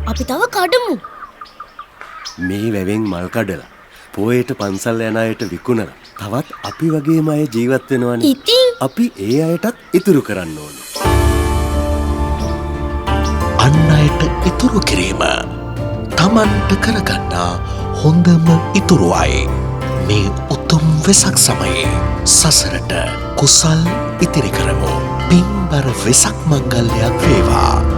අපි තව කඩමු. මේ වැවෙන් මල් කඩලා පොයට පන්සල් යන අයට විකුණලා තවත් අපි වගේම අය ජීවත් වෙනවනේ. ඉතින් අපි ඒ අයටත් ඉතුරු කරන්න ඕනේ. අන් අයට ඉතුරු කිරීම තමන්ට කරගන්නා හොඳම ඉතුරුවයි. මේ උතුම් වෙසක් සමයේ සසරට කුසල් ඉතිරි කරමු. පින්බර වෙසක් මංගල්‍යයක් වේවා.